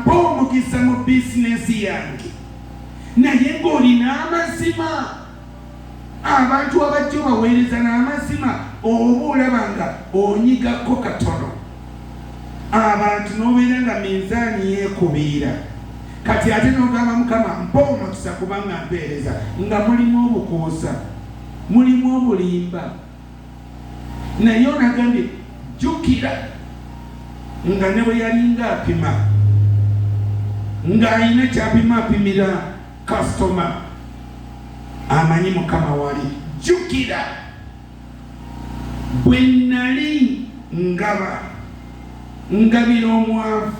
mpa omukisa mu bizinesi yange. Naye ng'olina amazima, abantu abajja baweereza n'amazima, oba olaba nga onyigako katono, abantu n'obeera nga minzaani yeekubiira. Kati ate n'ogamba Mukama mpa omukisa kubanga mpeereza, nga mulimu obukuusa, mulimu obulimba. Naye onagambye jjukira nga ne bwe yalinga apima, ng'alina kyapima apimira kasitoma, amanyi Mukama wali. Jjukira bwe nnali ngabira omwavu,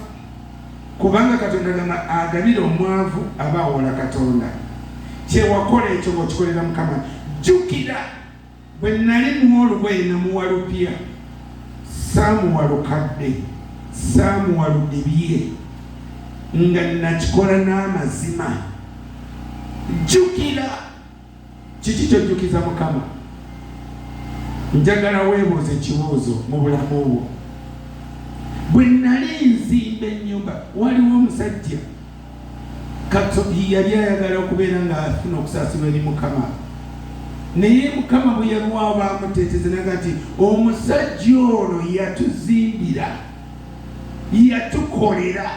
kubanga Katonda gamba agabira omwavu aba awola Katonda. Kyewakola ekyo bw'okikolera Mukama. Jjukira bwe nnali muwa olugoye namuwa lupya, saamuwa lukadde, saamuwa ludibye, nga nakikola n'amazima. Jjukira. Kiki kyojjukiza Mukama? Njagala weebuuze ekibuuzo mu bulamu bwo. Bwe nnali nzimba ennyumba, waliwo omusajja yali ayagala okubeera ng'afuna okusaasilwa eri Mukama. Naye Mukama bwe yalwawo bamuteeteze naga nti omusajja ono yatuzimbira, yatukolera,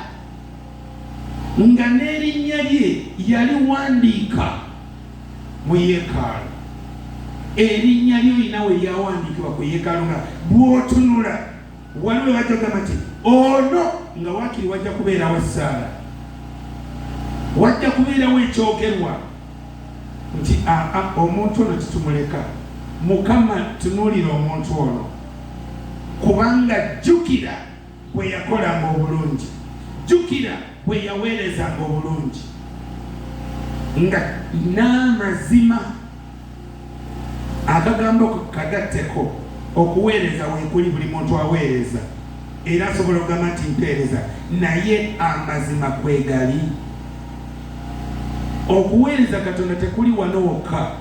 nga n'erinnya lye yaliwandiika mu yeekaalu. Erinnya lyo lina we lyawandiikibwa ku yeekaalu, nga bw'otunula waliwo bajja kugamba nti ono nga waakiri wajja kubeerawo essaala, wajja kubeerawo ekyogerwa nti omuntu ono titumuleka. Mukama tunuulira omuntu ono, kubanga jjukira bwe yakolanga obulungi, jjukira bwe yaweerezanga obulungi, nga n'amazima. Akagambo kagatteko, okuweereza weekuli buli muntu aweereza, era asobola okugamba nti mpeereza, naye amazima kwegali. Okuweereza Katonda tekuli wano wokka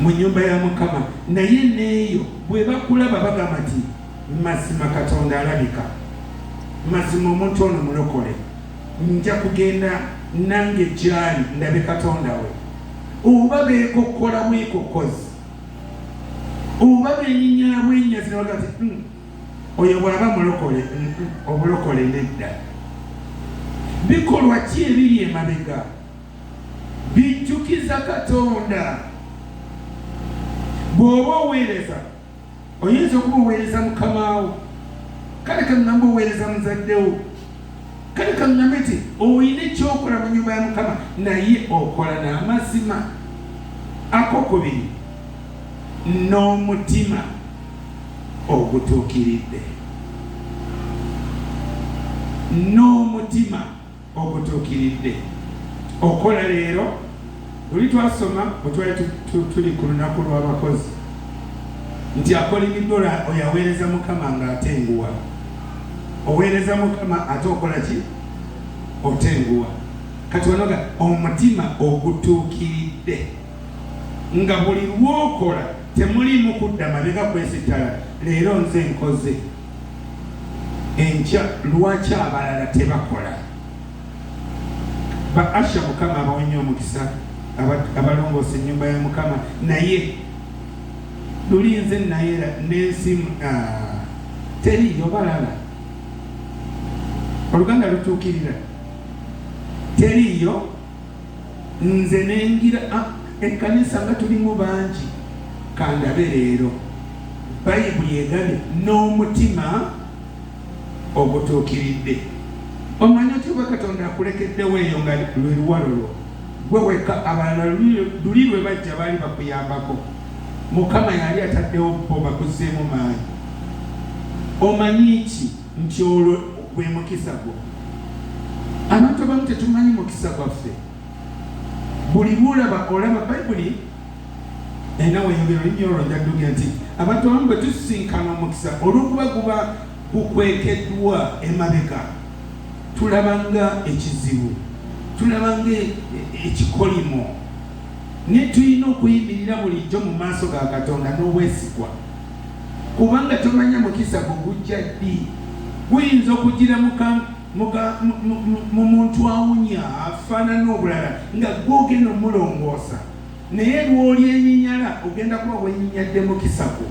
mu nnyumba ya Mukama, naye neeyo bwe bakulaba bagamba nti mazima Katonda alabika, mazima omuntu ono mulokole, nja kugenda nange gyali ndabe Katonda we. Oba beekokkola bwekokkozi, oba benyinyala bwenyazi nabaga nti oyo bw'aba mulokole, obulokole nedda. Bikolwa ki ebiri emabega bijjukiza Katonda? Bw'oba oweereza, oyinza okuba oweereza Mukama wo, kale kaŋŋamba oweereza muzaddewo, kale kaŋŋambe nti oyina ekyokola mu nnyumba ya Mukama, naye okola n'amazima. Akokubiri, n'omutima ogutuukiridde. N'omutima ogutuukiridde. Okola leero, luli twasoma bwe tuli ku lunaku lw'abakozi nti akolimiddwa oyo aweereza Mukama ng'atenguwa. Oweereza Mukama ate okola ki? Otenguwa. Kati wanoga omutima ogutuukiridde, nga buli lw'okola temulimu kudda mabega kwesittala, leero nze nkoze, enkya lwaki abalala tebakola? Ba Asha Mukama abawe nnyo omukisa, abalongoosa ennyumba ya Mukama, naye luli nze nayera n'ensimu teriyo balala. Oluganda lutuukirira, teriyo. Nze nengira ekkanisa nga tulimu bangi, kandabe leero Bayibuli egambye n'omutima ogutuukiridde. Omanyi otya oba Katonda akulekeddewo eyo nga lwe luwalolo gwe wekka, abalala luli lwe bajja baali bakuyambako, Mukama yali ataddewo bo bakuzzeemu maanyi. Omanyi ki nti olwo gwe mukisa gwo? Abantu abamu tetumanyi mukisa gwaffe. Buli lwolaba olaba Bayibuli enawe yogera nnyo olwo njadduge nti abantu abamu bwe tusisinkana omukisa olw'okuba guba gukwekeddwa emabega, tulabanga ekizibu, tulabanga ekikolimo, naye tulina okuyimirira bulijjo mu maaso ga Katonda n'obwesigwa, kubanga tomanya mukisa gwo gujja ddi. Guyinza okugira mu muntu awunya afaanana obulala nga gwogenda omulongoosa naye lw'olyenyinyala ogenda kuba wenyinyadde mu kisako.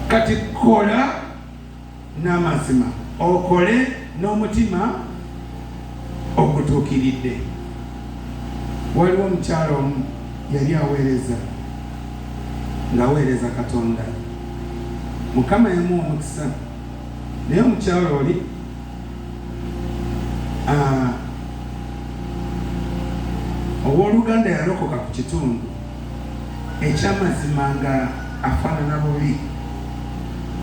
Kati kola n'amazima okole n'omutima ogutuukiridde. Waliwo omukyala omu yali aweereza ng'aweereza Katonda, Mukama yamuwa omukisa, naye omukyala oli owooluganda yalokoka ku kitundu ekyamazima nga afaanana bubi.